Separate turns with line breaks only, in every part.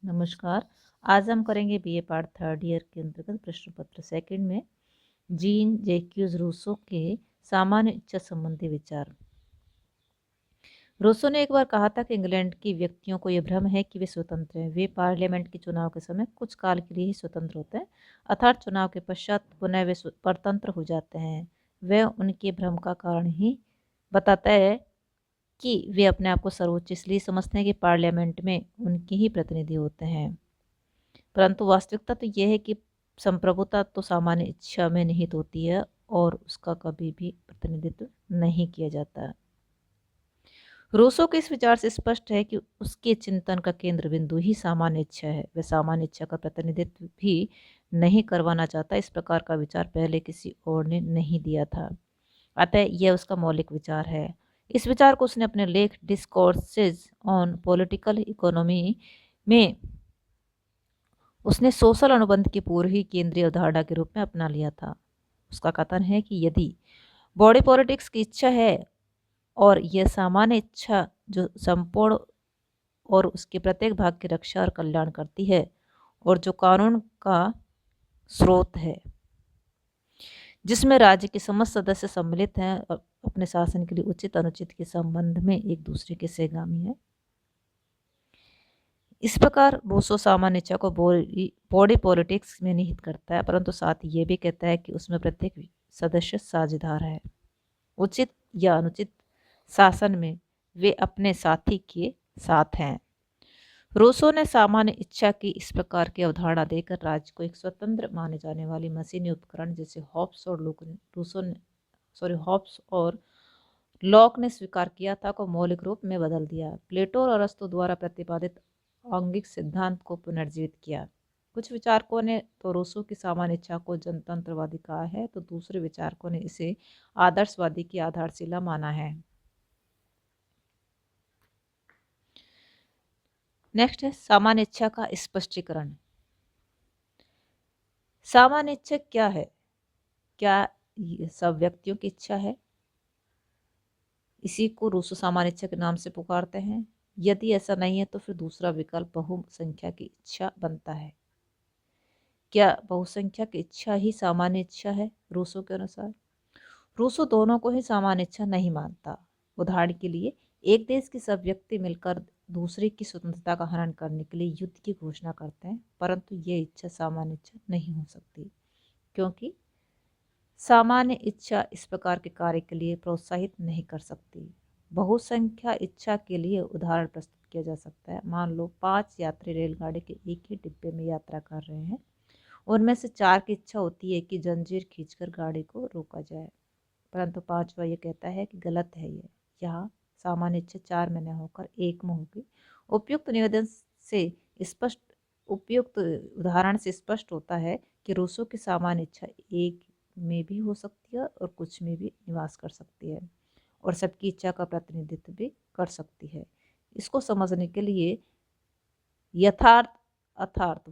नमस्कार। आज हम करेंगे बीए पार्ट थर्ड ईयर के अंतर्गत प्रश्न पत्र सेकंड में जीन जैक्यूज रूसो के सामान्य इच्छा संबंधी विचार। रूसो ने एक बार कहा था कि इंग्लैंड की व्यक्तियों को यह भ्रम है कि वे स्वतंत्र हैं। वे पार्लियामेंट के चुनाव के समय कुछ काल के लिए ही स्वतंत्र होते हैं, अर्थात चुनाव के पश्चात पुनः वे परतंत्र हो जाते हैं। वह उनके भ्रम का कारण ही बताता है कि वे अपने आप को सर्वोच्च इसलिए समझते हैं कि पार्लियामेंट में उनके ही प्रतिनिधि होते हैं, परंतु वास्तविकता तो यह है कि संप्रभुता तो सामान्य इच्छा में निहित होती है और उसका कभी भी प्रतिनिधित्व नहीं किया जाता। रूसो के इस विचार से स्पष्ट है कि उसके चिंतन का केंद्र बिंदु ही सामान्य इच्छा है। वह सामान्य इच्छा का प्रतिनिधित्व भी नहीं करवाना चाहता। इस प्रकार का विचार पहले किसी और ने नहीं दिया था, अतः यह उसका मौलिक विचार है। इस विचार को उसने अपने लेख डिस्कोर्सेज ऑन पॉलिटिकल इकोनॉमी में उसने सोशल अनुबंध की पूर्व ही केंद्रीय अवधारणा के रूप में अपना लिया था। उसका कथन है कि यदि बॉडी पॉलिटिक्स की इच्छा है और यह सामान्य इच्छा जो संपूर्ण और उसके प्रत्येक भाग की रक्षा और कल्याण करती है और जो कानून का स्रोत है, जिसमें राज्य के समस्त सदस्य सम्मिलित हैं और अपने शासन के लिए उचित अनुचित के संबंध में एक दूसरे के सहगामी है, इस प्रकार रूसो सामान्य इच्छा को बॉडी पॉलिटिक्स में निहित करता है, परंतु साथ ये भी कहता है कि उसमें प्रत्येक सदस्य साझेदार है। उचित या अनुचित शासन में वे अपने साथी के साथ हैं। रूसो ने सामान्य इच्छा की इस प्रकार की अवधारणा देकर राज्य को एक स्वतंत्र माने जाने वाली मशीनी उपकरण जिसे हॉब्स और लॉक ने स्वीकार किया था को मौलिक रूप में बदल दिया। प्लेटो और अरस्तु द्वारा प्रतिपादित औंगिक सिद्धांत को पुनर्जीवित किया। कुछ विचारकों ने तो रूसो की सामान्य इच्छा को जनतंत्रवादी कहा है, तो दूसरे विचारकों ने इसे आदर्शवादी की आधारशिला माना है। नेक्स्ट है सामान्य इच्छा का स्पष्टीकरण। सामान्य इच्छा क्या है? क्या ये सब व्यक्तियों की इच्छा है? इसी को रूसो सामान्य इच्छा के नाम से पुकारते हैं। यदि ऐसा नहीं है तो फिर दूसरा विकल्प बहुसंख्या की इच्छा बनता है। क्या बहुसंख्या की इच्छा ही सामान्य इच्छा है? रूसो के अनुसार रूसो दोनों को ही सामान्य इच्छा नहीं मानता। उदाहरण के लिए, एक देश के सब व्यक्ति मिलकर दूसरे की स्वतंत्रता का हनन करने के लिए युद्ध की घोषणा करते हैं, परंतु यह इच्छा सामान्य इच्छा नहीं हो सकती, क्योंकि सामान्य इच्छा इस प्रकार के कार्य के लिए प्रोत्साहित नहीं कर सकती। बहुसंख्या इच्छा के लिए उदाहरण प्रस्तुत किया जा सकता है। मान लो 5 यात्री रेलगाड़ी के एक ही डिब्बे में यात्रा कर रहे हैं। उनमें से 4 की इच्छा होती है कि जंजीर खींचकर गाड़ी को रोका जाए, परंतु 5वां ये कहता है कि गलत है। ये यहाँ सामान्य इच्छा 4 में न होकर 1 में होगी। उपयुक्त निवेदन से स्पष्ट उपयुक्त उदाहरण से स्पष्ट होता है कि रूसो की सामान्य इच्छा एक में भी हो सकती है और कुछ में भी निवास कर सकती है और सबकी इच्छा का प्रतिनिधित्व भी कर सकती है। इसको समझने के लिए यथार्थ अर्थात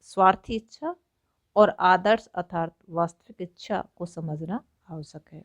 स्वार्थी इच्छा और आदर्श अर्थात वास्तविक इच्छा को समझना आवश्यक है।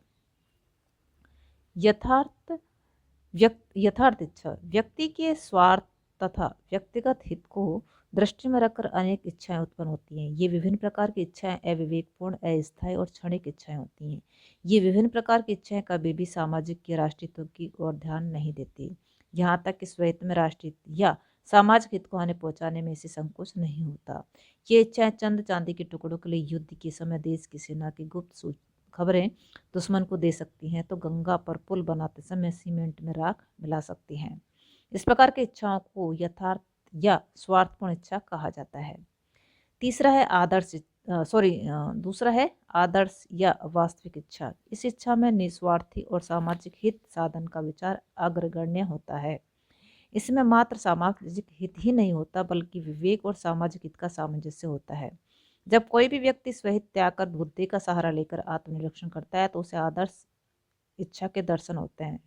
यथार्थ इच्छा व्यक्ति के स्वार्थ तथा व्यक्तिगत हित को दृष्टि में रखकर अनेक इच्छाएं उत्पन्न होती हैं। ये विभिन्न प्रकार की इच्छाएं अविवेकपूर्ण, अस्थायी और क्षणिक इच्छाएं होती हैं। ये विभिन्न प्रकार की इच्छाएं कभी भी सामाजिक या राष्ट्रीय हितों की ओर ध्यान नहीं देती। यहाँ तक कि स्वहित में राष्ट्रीय या सामाजिक हित को हानि पहुंचाने में इसे संकोच नहीं होता। ये इच्छाएं चंद चांदी के टुकड़ों के लिए युद्ध के समय देश की सेना की गुप्त खबरें दुश्मन को दे सकती हैं, तो गंगा पर पुल बनाते समय सीमेंट में राख मिला सकती हैं। इस प्रकार की इच्छाओं को यथार्थ या स्वार्थपूर्ण इच्छा कहा जाता है। दूसरा है आदर्श या वास्तविक इच्छा। इस इच्छा में निस्वार्थी और सामाजिक हित साधन का विचार अग्रगण्य होता है। इसमें मात्र सामाजिक हित ही नहीं होता, बल्कि विवेक और सामाजिक हित का सामंजस्य होता है। जब कोई भी व्यक्ति स्वहित त्याग कर बुद्धि का सहारा लेकर आत्मनिरीक्षण करता है तो उसे आदर्श इच्छा के दर्शन होते हैं।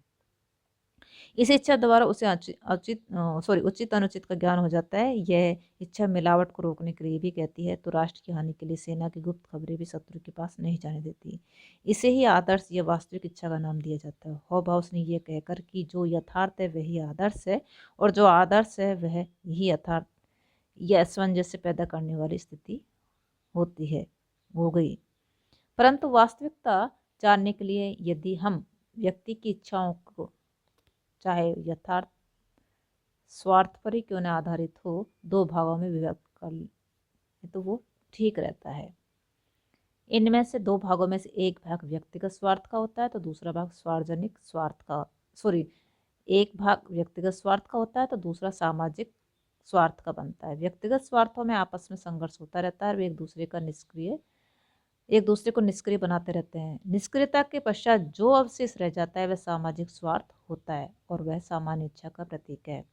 इस इच्छा द्वारा उसे उचित अनुचित का ज्ञान हो जाता है। यह इच्छा मिलावट को रोकने के लिए भी कहती है, तो राष्ट्र की हानि के लिए सेना की गुप्त खबरें भी शत्रु के पास नहीं जाने देती। इसे ही आदर्श या वास्तविक इच्छा का नाम दिया जाता है। हॉबाउस ने यह कहकर कि जो यथार्थ है वही आदर्श है और जो आदर्श है वह यही यथार्थ या असमंजस्य पैदा करने वाली स्थिति होती है, हो गई। परंतु वास्तविकता जानने के लिए यदि हम व्यक्ति की इच्छाओं को, चाहे यथार्थ स्वार्थ पर ही क्यों न आधारित हो, दो भागों में विभक्त कर लें तो वो ठीक रहता है। इनमें से दो भागों में से एक भाग व्यक्तिगत स्वार्थ का होता है तो दूसरा भाग सार्वजनिक स्वार्थ का, सॉरी, एक भाग व्यक्तिगत स्वार्थ का होता है तो दूसरा सामाजिक स्वार्थ का बनता है। व्यक्तिगत स्वार्थों में आपस में संघर्ष होता रहता है और वे एक दूसरे को निष्क्रिय बनाते रहते हैं। निष्क्रियता के पश्चात जो अवशेष रह जाता है वह सामाजिक स्वार्थ होता है और वह सामान्य इच्छा का प्रतीक है।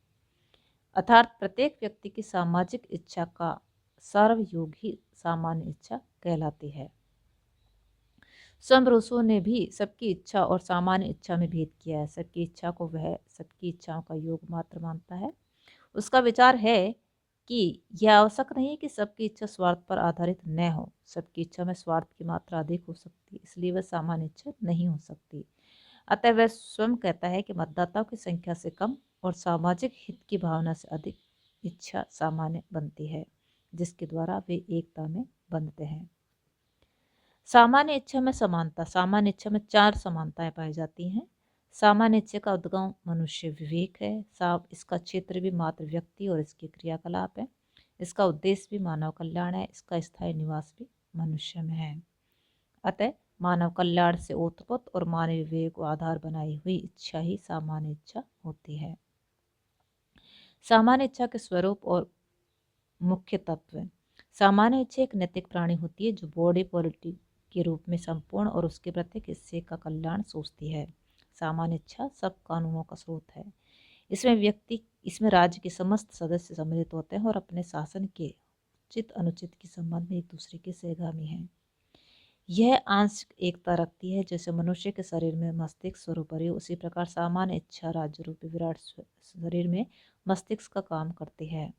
अर्थात प्रत्येक व्यक्ति की सामाजिक इच्छा का सर्वयोग ही सामान्य इच्छा कहलाती है। स्वयं रूसो ने भी सबकी इच्छा और सामान्य इच्छा में भेद किया है। सबकी इच्छा को वह सबकी इच्छाओं का योग मात्र मानता है। उसका विचार है कि यह आवश्यक नहीं है कि सबकी इच्छा स्वार्थ पर आधारित न हो। सबकी इच्छा में स्वार्थ की मात्रा अधिक हो सकती है, इसलिए वह सामान्य इच्छा नहीं हो सकती। अतः वह स्वयं कहता है कि मतदाताओं की संख्या से कम और सामाजिक हित की भावना से अधिक इच्छा सामान्य बनती है, जिसके द्वारा वे एकता में बंधते हैं। सामान्य इच्छा में समानता। सामान्य इच्छा में चार समानताएं पाई जाती हैं। सामान्य इच्छा का उद्गम मनुष्य विवेक है। इसका क्षेत्र भी मात्र व्यक्ति और इसके क्रियाकलाप है। इसका उद्देश्य भी मानव कल्याण है। इसका स्थायी निवास भी मनुष्य में है। अतः मानव कल्याण से ओतप्रोत और मानवीय विवेक को आधार बनाई हुई इच्छा ही सामान्य इच्छा होती है। सामान्य इच्छा के स्वरूप और मुख्य तत्व। सामान्य इच्छा एक नैतिक प्राणी होती है जो बॉडी पॉलिटिक के रूप में संपूर्ण और उसके प्रत्येक हिस्से का कल्याण सोचती है। सामान्य इच्छा सब कानूनों का स्रोत है। इसमें राज्य के समस्त सदस्य सम्मिलित होते हैं और अपने शासन के उचित अनुचित के संबंध में एक दूसरे के सहगामी हैं। यह आंशिक एकता रखती है। जैसे मनुष्य के शरीर में मस्तिष्क सर्वोपरि, उसी प्रकार सामान्य इच्छा राज्य रूपी विराट शरीर में मस्तिष्क का काम करती है।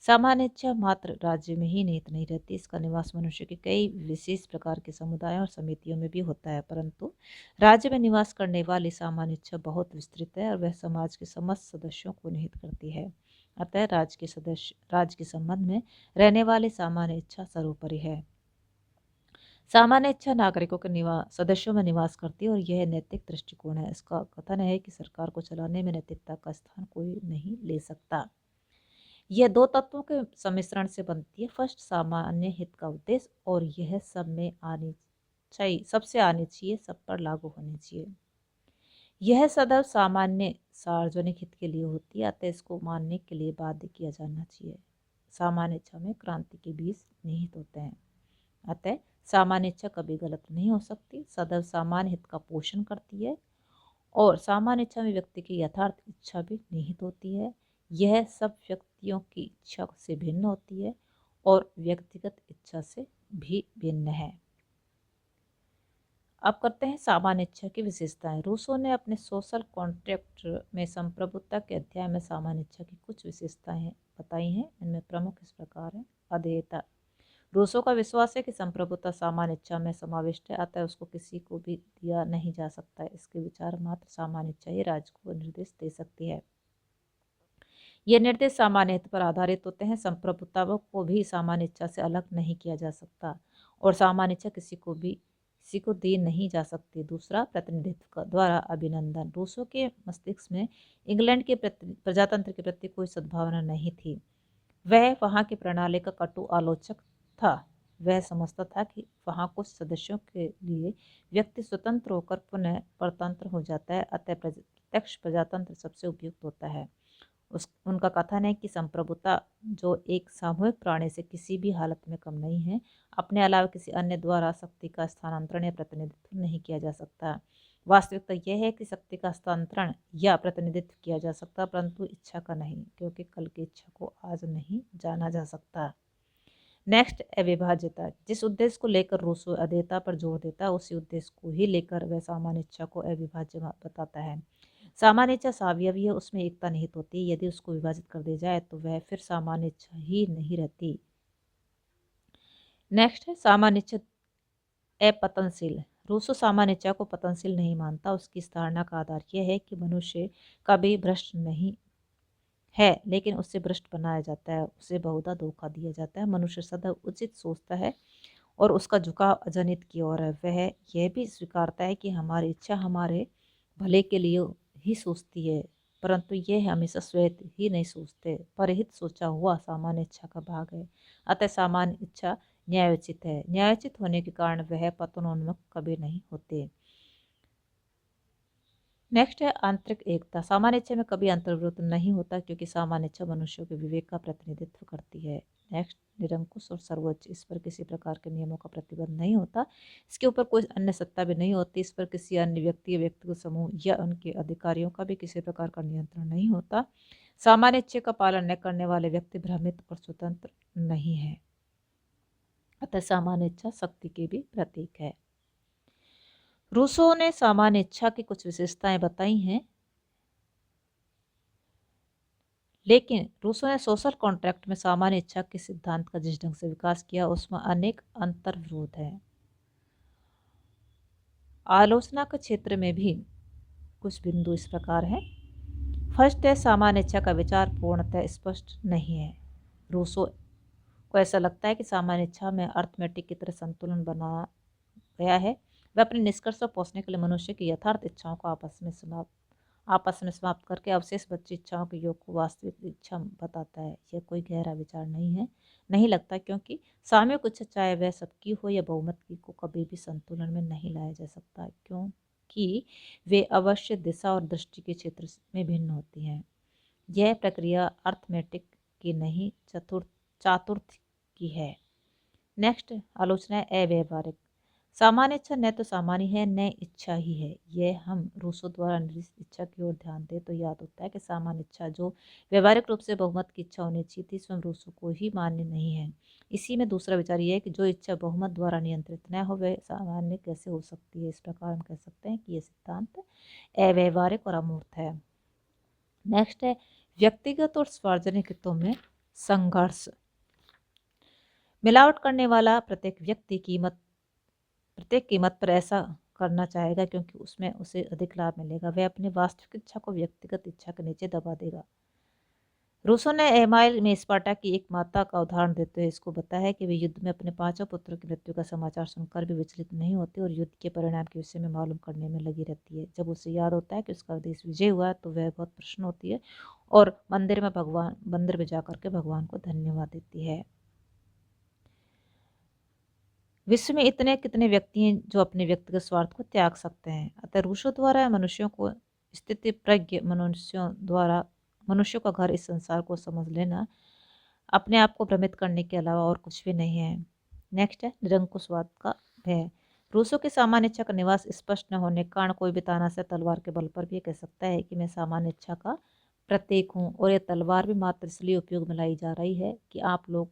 सामान्य इच्छा मात्र राज्य में ही निहित नहीं रहती। इसका निवास मनुष्य के कई विशेष प्रकार के समुदायों और समितियों में भी होता है, परंतु राज्य में निवास करने वाली सामान्य इच्छा बहुत विस्तृत है और वह समाज के समस्त सदस्यों को निहित करती है। अतः राज्य के संबंध में रहने वाली सामान्य इच्छा सर्वोपरि है। सामान्य इच्छा नागरिकों के सदस्यों में निवास करती है और यह नैतिक दृष्टिकोण है। इसका कथन है कि सरकार को चलाने में नैतिकता का स्थान कोई नहीं ले सकता। यह दो तत्वों के सम्मिश्रण से बनती है। फर्स्ट, सामान्य हित का उद्देश्य, और यह सबसे आनी चाहिए, सब पर लागू होनी चाहिए। यह सदैव सामान्य सार्वजनिक हित के लिए होती है, अतः इसको मानने के लिए बाध्य किया जाना चाहिए। सामान्य इच्छा में क्रांति के बीज निहित होते हैं, अतः सामान्य इच्छा कभी गलत नहीं हो सकती, सदैव सामान्य हित का पोषण करती है। और सामान्य इच्छा में व्यक्ति की यथार्थ इच्छा भी निहित होती है। यह सब व्यक्तियों की इच्छा से भिन्न होती है और व्यक्तिगत इच्छा से भी भिन्न है। अब करते हैं सामान्य इच्छा की विशेषताएं। रूसो ने अपने सोशल कॉन्ट्रैक्ट में संप्रभुता के अध्याय में सामान्य इच्छा की कुछ विशेषताएं बताई हैं। इनमें प्रमुख इस प्रकार है। अधेयता। रूसो का विश्वास है कि संप्रभुता सामान्य इच्छा में समाविष्ट है, अतः उसको किसी को भी दिया नहीं जा सकता। इसके विचार मात्र सामान्य इच्छा ही राज्य को निर्देश दे सकती है। ये निर्देश सामान्य हित पर आधारित होते हैं। संप्रभुता को भी सामान्य इच्छा से अलग नहीं किया जा सकता और सामान्य इच्छा किसी को दी नहीं जा सकती। दूसरा, प्रतिनिधित्व द्वारा अभिनंदन। रूसो के मस्तिष्क में इंग्लैंड के प्रजातंत्र के प्रति कोई सद्भावना नहीं थी। वह वहाँ की प्रणाली का कटु आलोचक था। वह समझता था कि वहाँ कुछ सदस्यों के लिए व्यक्ति स्वतंत्र होकर पुनः परतंत्र हो जाता है, अतः प्रत्यक्ष प्रजातंत्र सबसे उपयुक्त होता है। उनका कथन है कि संप्रभुता, जो एक सामूहिक प्राणी से किसी भी हालत में कम नहीं है, अपने अलावा किसी अन्य द्वारा शक्ति का स्थानांतरण या प्रतिनिधित्व नहीं किया जा सकता। वास्तविकता यह है कि शक्ति का हस्तांतरण या प्रतिनिधित्व किया जा सकता, परंतु इच्छा का नहीं, क्योंकि कल की इच्छा को आज नहीं जाना जा सकता। नेक्स्ट, अविभाज्यता। जिस उद्देश्य को लेकर रूसो अधेयता पर जोर देता है, उसी उद्देश्य को ही लेकर वह सामान्य इच्छा को अविभाज्य बताता है। सामान्य इच्छा सावयवी है, उसमें एकता निहित होती है। यदि उसको विभाजित कर दिया जाए तो वह फिर सामान्य इच्छा ही नहीं रहती। नेक्स्ट है सामान्य इच्छा अपतनशील। रूसो सामान्य इच्छा को पतनशील नहीं मानता। उसकी इस धारणा का आधार यह है कि मनुष्य कभी भ्रष्ट नहीं है, लेकिन उससे भ्रष्ट बनाया जाता है, उसे बहुधा धोखा दिया जाता है। मनुष्य सदैव उचित सोचता है और उसका झुकाव अजनित की ओर है। वह यह भी स्वीकारता है कि हमारी इच्छा हमारे भले के लिए ही सोचती है, परंतु यह हमेशा स्वयं ही नहीं सोचते, परहित सोचा हुआ सामान्य इच्छा का भाग है। अतः सामान्य इच्छा न्यायोचित है। न्यायोचित होने के कारण वह पतनोन्मुख कभी नहीं होते। नेक्स्ट है आंतरिक एकता। सामान्य इच्छा में कभी अंतर्विरोध नहीं होता, क्योंकि सामान्य इच्छा मनुष्यों के विवेक का प्रतिनिधित्व करती है। नेक्स्ट निरंकुश और सर्वोच्च। इस पर किसी प्रकार के नियमों का प्रतिबंध नहीं होता, इसके ऊपर कोई अन्य सत्ता भी नहीं होती, इस पर किसी अन्य व्यक्ति, व्यक्तिगत समूह या उनके अधिकारियों का भी किसी प्रकार का नियंत्रण नहीं होता। सामान्य इच्छा का पालन न करने वाले व्यक्ति भ्रमित और स्वतंत्र नहीं है। अतः सामान्य इच्छा शक्ति की भी प्रतीक है। रूसो ने सामान्य इच्छा की कुछ विशेषताएं बताई हैं, लेकिन रूसो ने सोशल कॉन्ट्रैक्ट में सामान्य इच्छा के सिद्धांत का जिस ढंग से विकास किया उसमें अनेक अंतर्विरोध हैं। आलोचना के क्षेत्र में भी कुछ बिंदु इस प्रकार हैं। फर्स्ट है, सामान्य इच्छा का विचार पूर्णतः स्पष्ट नहीं है। रूसो को ऐसा लगता है कि सामान्य इच्छा में अर्थमेटिक की तरह संतुलन बना गया है। वह अपने निष्कर्ष पर पहुंचने के लिए मनुष्य की यथार्थ इच्छाओं को आपस में समाप्त करके अवशेष बची इच्छाओं के योग को वास्तविक इच्छा बताता है। यह कोई गहरा विचार नहीं लगता, क्योंकि सामूहिक इच्छा चाहे वह सबकी हो या बहुमत की को कभी भी संतुलन में नहीं लाया जा सकता, क्योंकि वे अवश्य दिशा और दृष्टि के क्षेत्र में भिन्न होती हैं। यह प्रक्रिया अर्थमेटिक की नहीं चातुर्थ की है। नेक्स्ट आलोचना है अव्यवहारिक। सामान्य इच्छा न तो सामान्य है न इच्छा ही है। यह हम रूसो द्वारा निर्दिष्ट इच्छा की ओर ध्यान दे तो याद होता है कि सामान्य इच्छा जो व्यवहारिक रूप से बहुमत की इच्छा होनी चाहिए थी, स्वयं रूसो को ही मान्य नहीं है। इसी में दूसरा विचार यह है कि जो इच्छा बहुमत द्वारा नियंत्रित न हो वह सामान्य कैसे हो सकती है। इस प्रकार हम कह सकते हैं कि यह सिद्धांत अव्यवहारिक और अमूर्त है। नेक्स्ट है व्यक्तिगत और सार्वजनिक हितों में संघर्ष। मिलावट करने वाला प्रत्येक कीमत पर ऐसा करना चाहेगा क्योंकि उसमें उसे अधिक लाभ मिलेगा। वह अपनी वास्तविक इच्छा को व्यक्तिगत इच्छा के नीचे दबा देगा। रूसो ने एमाइल में स्पार्टा की एक माता का उदाहरण देते हुए इसको बताया है कि वे युद्ध में अपने 5 पुत्रों की मृत्यु का समाचार सुनकर भी विचलित नहीं होती और युद्ध के परिणाम के विषय में मालूम करने में लगी रहती है। जब उसे याद होता है कि उसका देश विजय हुआ तो वह बहुत प्रसन्न होती है और मंदिर में जाकर के भगवान को धन्यवाद देती है। विश्व में इतने कितने व्यक्ति हैं जो अपने व्यक्तिगत स्वार्थ को त्याग सकते हैं। अतः रूसो द्वारा मनुष्यों का घर इस संसार को समझ लेना अपने आप को भ्रमित करने के अलावा और कुछ भी नहीं है। नेक्स्ट है निरंकुशवाद का भय। रूसो की सामान्य इच्छा का निवास स्पष्ट न होने के कारण कोई भी तानाशाह तलवार के बल पर भी कह सकता है कि मैं सामान्य इच्छा का प्रतीक हूँ, और यह तलवार भी मात्र इसलिए उपयोग में लाई जा रही है कि आप लोग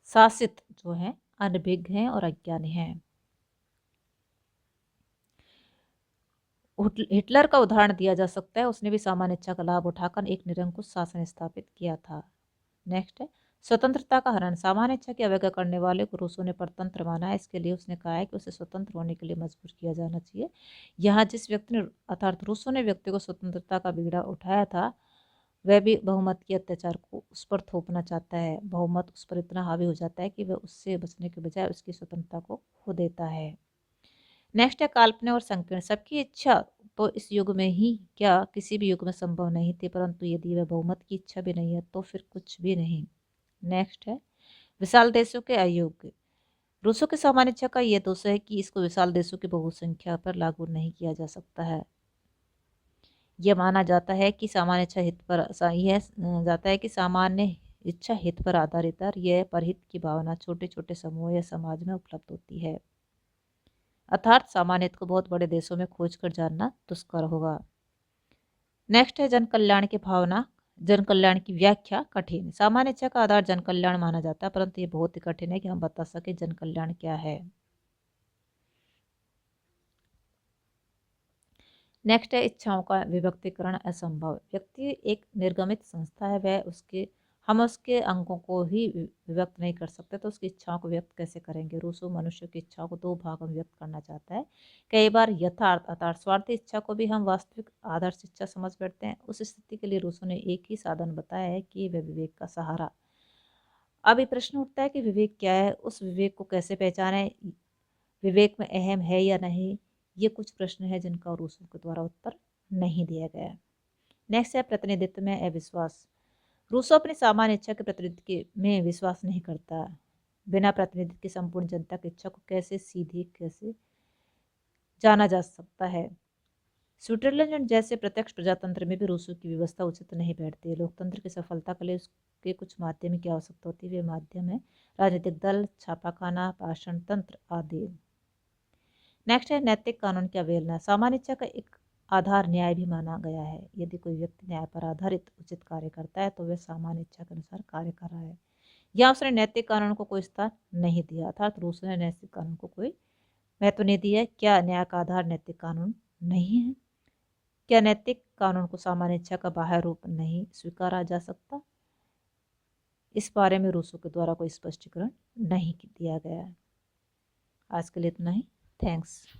शासित जो हैं अनभिज्ञ हैं और अज्ञानी हैं। हिटलर का उदाहरण दिया जा सकता है, उसने भी सामान्य इच्छा का लाभ उठाकर एक निरंकुश शासन स्थापित किया था। नेक्स्ट है स्वतंत्रता का हरण। सामान्य इच्छा की अवज्ञा करने वाले को रूसो ने परतंत्र माना है। इसके लिए उसने कहा है कि उसे स्वतंत्र होने के लिए मजबूर किया जाना चाहिए। यहाँ जिस व्यक्ति ने अर्थात रूसो ने व्यक्ति को स्वतंत्रता का बीड़ा उठाया था, वह भी बहुमत के अत्याचार को उस पर थोपना चाहता है। बहुमत उस पर इतना हावी हो जाता है कि वह उससे बचने के बजाय उसकी स्वतंत्रता को खो देता है। नेक्स्ट है काल्पनिक और संकीर्ण। सबकी इच्छा तो इस युग में ही क्या किसी भी युग में संभव नहीं थी, परंतु यदि वह बहुमत की इच्छा भी नहीं है तो फिर कुछ भी नहीं। नेक्स्ट है विशाल देशों के अयोग्य। रूसों की सामान्य इच्छा का यह दोष है कि इसको विशाल देशों की बहुसंख्या पर लागू नहीं किया जा सकता है। यह माना जाता है कि सामान्य इच्छा हित पर जाता है कि सामान्य इच्छा हित पर आधारित है। यह परहित की भावना छोटे छोटे समूह या समाज में उपलब्ध होती है, अर्थात सामान्य हित को बहुत बड़े देशों में खोज कर जानना दुष्कर होगा। नेक्स्ट है जन कल्याण की भावना। जन कल्याण की व्याख्या कठिन। सामान्य इच्छा का आधार जन कल्याण माना जाता है, परंतु ये बहुत ही कठिन है कि हम बता सके जन कल्याण क्या है। नेक्स्ट है इच्छाओं का विभक्तिकरण असंभव। व्यक्ति एक निर्गमित संस्था है, वह उसके हम उसके अंगों को ही व्यक्त नहीं कर सकते तो उसकी इच्छाओं को व्यक्त कैसे करेंगे। रूसो मनुष्य की इच्छाओं को दो भागों में व्यक्त करना चाहता है। कई बार यथार्थ अर्थात स्वार्थी इच्छा को भी हम वास्तविक आदर्श इच्छा समझ बैठते हैं। उस स्थिति के लिए रूसो ने एक ही साधन बताया है कि वह विवेक का सहारा। अब ये प्रश्न उठता है कि विवेक क्या है, उस विवेक को कैसे पहचाने, विवेक में अहम है या नहीं। ये कुछ प्रश्न है जिनका रूसो के द्वारा उत्तर नहीं दिया गया है। नेक्स्ट है प्रतिनिधित्व में अविश्वास। रूसो अपनी सामान्य इच्छा के प्रतिनिधित्व में विश्वास नहीं करता। बिना प्रतिनिधित्व की संपूर्ण जनता की इच्छा को कैसे जाना जा सकता है। स्विट्जरलैंड जैसे प्रत्यक्ष प्रजातंत्र में भी रूसो की व्यवस्था उचित नहीं बैठती है। लोकतंत्र की सफलता के लिए उसके कुछ माध्यम की आवश्यकता होती है। वे माध्यम है राजनीतिक दल, छापाखाना, भाषण तंत्र आदि। नेक्स्ट है नैतिक कानून की अवहेलना। सामान्य इच्छा का एक आधार न्याय भी माना गया है। यदि कोई व्यक्ति न्याय पर आधारित उचित कार्य करता है तो वह सामान्य इच्छा के अनुसार कार्य कर रहा है। या उसने नैतिक कानून को कोई स्थान नहीं दिया, अर्थात रूस ने नैतिक कानून को कोई महत्व नहीं दिया। क्या न्याय का आधार नैतिक कानून नहीं है? क्या नैतिक कानून को सामान्य इच्छा का बाह्य रूप नहीं स्वीकारा जा सकता? इस बारे में रूसो के द्वारा कोई स्पष्टीकरण नहीं दिया गया है। आज के लिए इतना ही। थैंक्स।